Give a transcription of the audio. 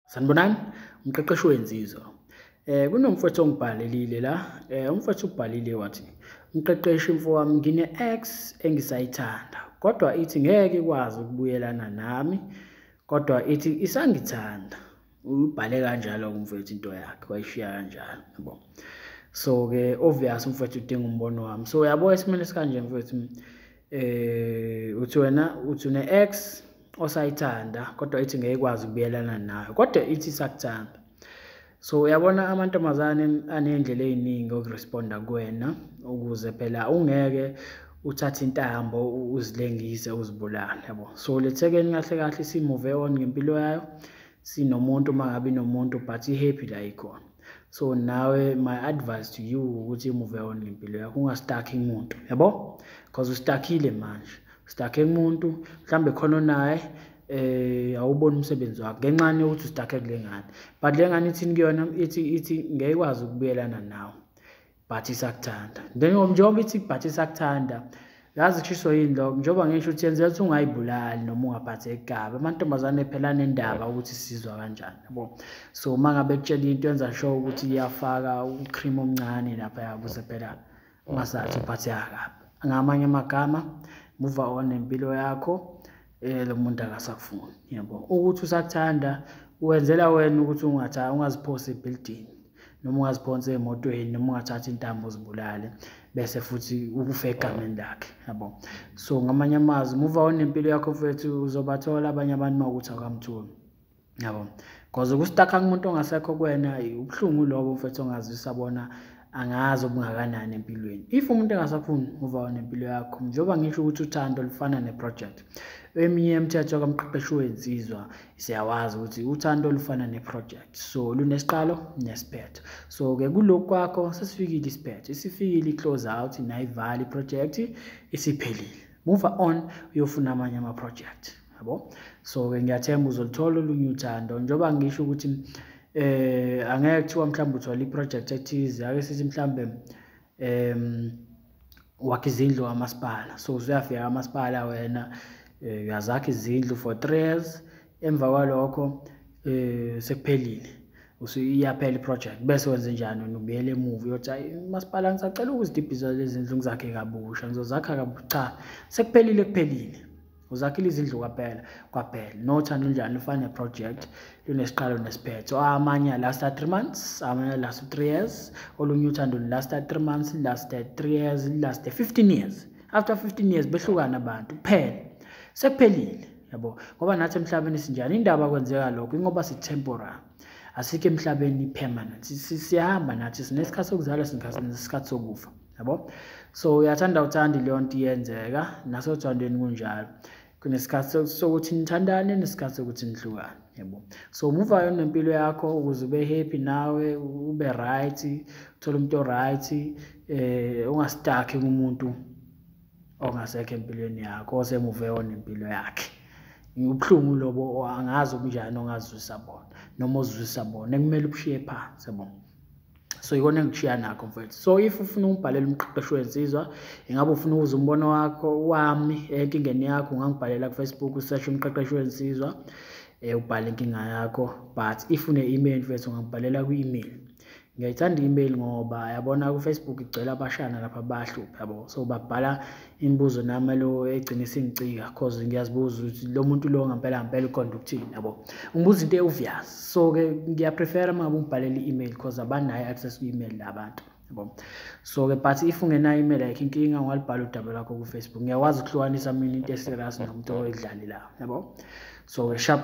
Sanibonani, umqeqeshi wensizwa. Kunomfowethu ongibhalelile la. Umfowethu ubhalile wathi, umqeqeshi mfowami ngine-ex engisayithanda. Kodwa ithi ngeke ikwazi ukubuyelana nami. Kodwa ithi isangithanda. Ubhale kanjalo umfowethu into yakhe, wayishiya kanjalo, yabo. So-ke obvious umfowethu udinga umbono wami. So yabo esimene sikanje mfowethu, uthi une-ex osayithanda kodwa ithi ngeke ikwazi ukubuyelana nawe kodwa ithi isakuthanda. So uyabona amantombazane anendlela eziningi okuresponda kuwena ukuze phela ungeke uthathe intambo uzilengise uzibulale, yabo. So lethekeni kahle kahle si-move on ngempilo yayo, sinomuntu mangabe nomuntu but happy la ikhona. So nawe my advice to you ukuthi move on ngempilo yakho, ungastuck umuntu, yabo, because ustakile manje. Ustakhe umuntu mhlambe khona naye awubona umsebenzi wakhe ngenxa yokuthi ustakhe kule ngane, but le ngane ithini kuyona, ithi ngeke ikwazi ukubuyelana nawe but isakuthanda. Njengoba ithi but isakuthanda, yazi kushiso yini lokho, njengoba ngisho ukuthi yenzela ukuthi ungayibulali noma ungaphatheki kabi. Amantombazane phela nendaba ukuthi sizwa kanjani, yabo. So mangabe kutshela into yenza sure ukuthi iyafaka ucream omncane lapha yabuze phela ungasathi uphatheka kabi. Ngamanye amagama, move on nempilo yakho, lo muntu akasakufuni, yabo. Ukuthi usakuthanda wenzela wena ukuthi ungaziphosi ebuilding noma ungaziphonsa emotweni noma ungathatha intambo uzibulale bese futhi ukufe egameni lakhe, yabo. So ngamanye amazwi move on nempilo yakho mfethu, uzobathola abanye abantu mawukuthi akamtholi, yabo. Because ukustakha umuntu ongasekho kuwena ubuhlungu lobo mfethu ongazisa bona angazi obungakanani empilweni. If umuntu engasafuni move on nempilo yakho, njengoba ngisho ukuthi uthando lufana neproject. Eminye imithetho kamqeqeshi wensizwa siyawazi ukuthi uthando lufana neproject. So lunesiqalo nesiphetho. So-ke kulokhu kwakho sesifikile isiphetho, isifikile i-close out, nayivala iproject isiphelile. Move on uyofuna amanye ama-project, yabo. So-ke ngiyathemba uzolithola olunye uthando, njengoba ngisho ukuthi angeke kuthiwa mhlawumbe uthola iproject ethize, ake sithi mhlawumbe wakha izindlu kamasipala. So usuyafika kamasipala wena uyazakha izindlu for 3 years, emva kwalokho sekuphelile, usuyaphela iproject, bese wenze njani wena, ubuyele emuva uyothi hayi umasipala ngisacela ukuzidibhisa lezi zindlu ngizakhe kabusha, ngizozakha kabusha. Cha, sekuphelile, kuphelile. Uzakhile izindlu kwaphela, nothando njani lufana neproject, lunesiqalo nesiphetho. Amanye lasta 3 months, amanye lasta 3 years, olunye uthando lasta 3 months, lasta 3 years, lasta 15 years. After 15 years behlukana abantu kuphela, sekuphelile, yabo. Ngoba nathi emhlabeni sinjani, indaba kwenzeka lokho ingoba si-temporary, asikho emhlabeni permanent. Siyahamba nathi, sinesikhathi sokuzalwa, sinesikhathi sokufa, yabo. So uyathanda uthandi leyo nto iyenzeka, nasothandweni kunjalo. Kunesikhathi sokuthi nithandane, nesikhathi sokuthi nihlukane, yabo. So move on nempilo yakho ukuze ube happy nawe, ube right, uthole umuntu right, ungastakhi kumuntu ongasekho empilweni yakho, osemove on nempilo yakhe. Ubuhlungu lobo angazi ubunjani ongazwisa bona noma ozwisa bona, ekumele ubushiye phansi, yabo. So ikona engikushiya nakho mfethu. So if ufuna ukubhalela umqeqeshi wensizwa, ingabe ufuna ukuza umbono wakho wami enkingeni yakho, ungangibhalela ku-Facebook usearch umqeqeshi wensizwa, ubhale inkinga yakho. But if une-email mfethu ungangibhalela ku-email. Ngiyayithanda i-email ngoba yabona ku-Facebook igcwele abashana lapha bahlupha, yabo. So babhala imibuzo nami lo egcina isingicika because ngiyazibuza ukuthi lo muntu lo ngempela ukhona ukuthini, yabo. Ungibuza into e-obvious. So-ke ngiyaprefera uma ungibhalela i-email because abanayo access ku-email labantu, yabo. So-ke but if ungenayo email ayikho inkinga, ungalibhala udaba lakho ku-Facebook. Ngiyakwazi ukuhlukanisa mina into eserious nomuntu oyidlalelayo, yabo. So sharp.